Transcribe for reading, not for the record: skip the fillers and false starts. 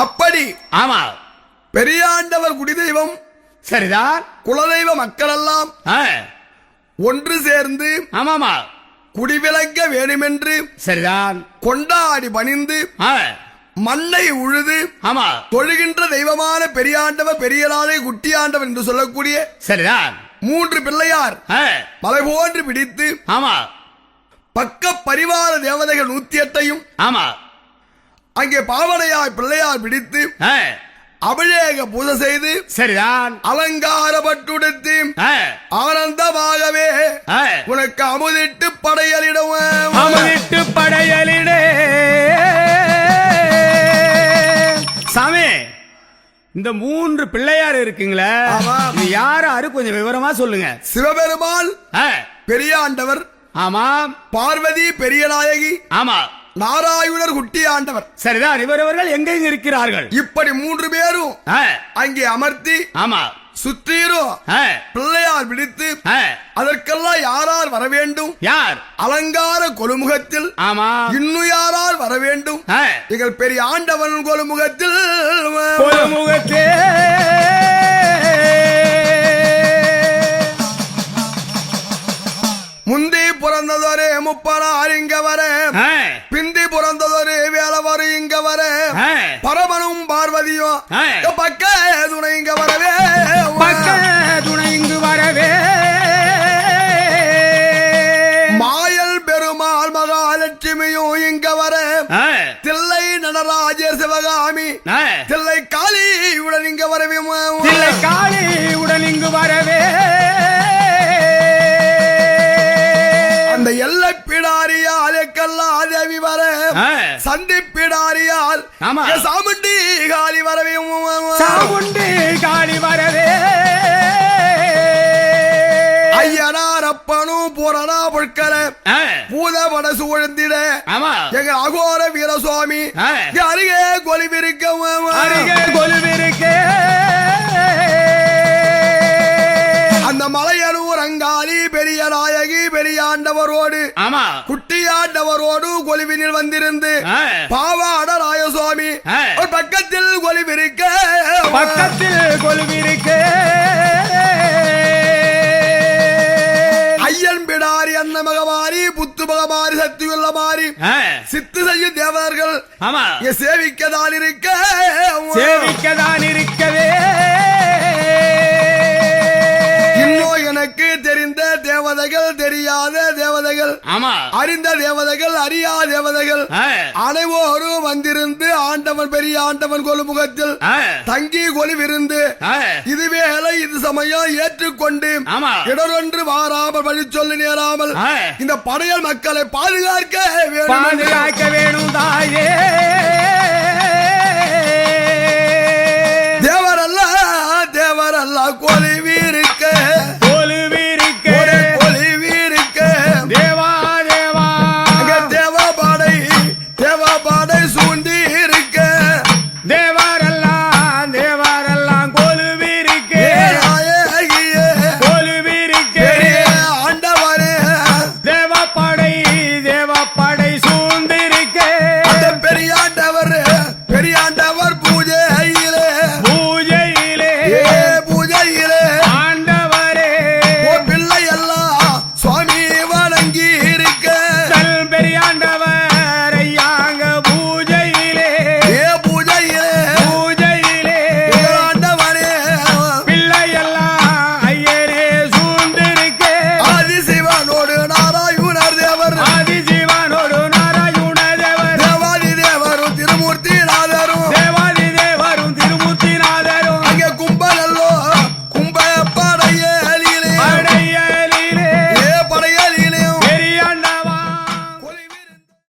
அப்படி ஆமா பெரியாண்டவர் குடிதெய்வம் சரிதான். குலதெய்வ மக்கள் எல்லாம் ஒன்று சேர்ந்து ஆமாமா குடிவிலங்க வேண்டுமென்று சரிதான் கொண்டாடி பணிந்து மண்ணை உழுது ஆமா தொழுகின்ற தெய்வமான பெரியாண்டவர் பெரியலாளை குட்டியாண்டவர் என்று சொல்லக்கூடிய சரிதான் 3 பிள்ளையார் மலை போன்று பிடித்து ஆமா பக்க பரிவார தேவதைகள் 108 ஆமா அங்கே பாவனையாய் பிள்ளையார் பிடித்து அபிஷேக பூஜை செய்து சரிதான் அலங்காரப்பட்டுடுத்து ஆனந்தமாகவே உனக்கு அமுதிட்டு படையலிடுவோம். அமுதிட்டு படையலிடே சாமி. இந்த 3 பிள்ளையார் இருக்குங்களே, யாரு கொஞ்சம் விவரமா சொல்லுங்க. சிவபெருமான் பெரியாண்டவர், ஆமா பார்வதி பெரியநாயகி, ஆமா நாராயணர் குட்டி ஆண்டவர். சரிதான். இவரவர்கள் எங்க இருக்கிறார்கள்? இப்படி 3 பேரும் அங்கே அமர்த்தி ஆமா சுற்றீரும் பிள்ளையார் பிடித்து அதற்கெல்லாம் யாரார் வர வேண்டும்? யார்? அலங்கார கொலுமுகத்தில். ஆமா இன்னும் யாரார் வர வேண்டும்? எங்கள் பெரிய ஆண்டவன் கொலுமுகத்தில். கொலுமுகத்தே முந்தி பிறந்ததொரு முப்பனார் இங்க வர, பிந்தி பிறந்ததொரு வேலவர் இங்க வர, பரமனும் பார்வதியும் பக்க துணை இங்க வரவே, பக்க துணை இங்கு வரவே, மாயல் பெருமாள் மகாலட்சுமியும் இங்க வர, தில்லை நடராஜர் சிவகாமி தில்லை காளி உடன் இங்க வரவே, தில்லை காளி உடன் இங்கு வரவே, அந்த எல்லை பிடாரியால் கல்லா தேவி வர, சந்தி பிடாரியால் சாமுண்டி காளி வரவே, சாமுண்டி காளி வரவே, ஐயனார் அப்பனும் பூரணா பொற்கர பூதவட சூழ்ந்திட எங்க அகோர வீரசுவாமி அருகே கொலுவிருக்க, அருகே கொலுவிருக்க, அந்த மலையனூர் அங்காளி பெரிய நாயகி பெரியாண்டவரோடு குட்டியாண்டவரோடு கொலுவினில் வந்திருந்து பாவாட ராயசுவாமி ஒரு பக்கத்தில் கொலுவிருக்க, பக்கத்தில் கொலுவிருக்க, ஐயன் பிடாரி அன்ன மகமாரி புத்து மகமாரி சக்தியுள்ள மாறி சித்து செய்யும் தேவர்கள் சேவிக்கதான் இருக்க, சேவிக்கதான் இருக்கவே, இன்னும் எனக்கு தெரிந்த தேவதைகள் தெரியாத தேவதைகள் அறிந்த தேவதைகள் அறியாத தேவதைகள் அனைவரும் வந்திருந்து ஆண்டவன் பெரிய ஆண்டவன் கொலுமுகத்தில் தங்கி கொலுவிருந்து இதுவேளை இது சமயம் ஏற்றுக்கொண்டு இடரொன்று வாராமல் வழி சொல்லி நேராமல் இந்த படையல் மக்களை பாதுகாக்க வேணும் தாயே. தேவரல்ல தேவரல்ல கொலுவிருக்க, பெரியாண்டவர்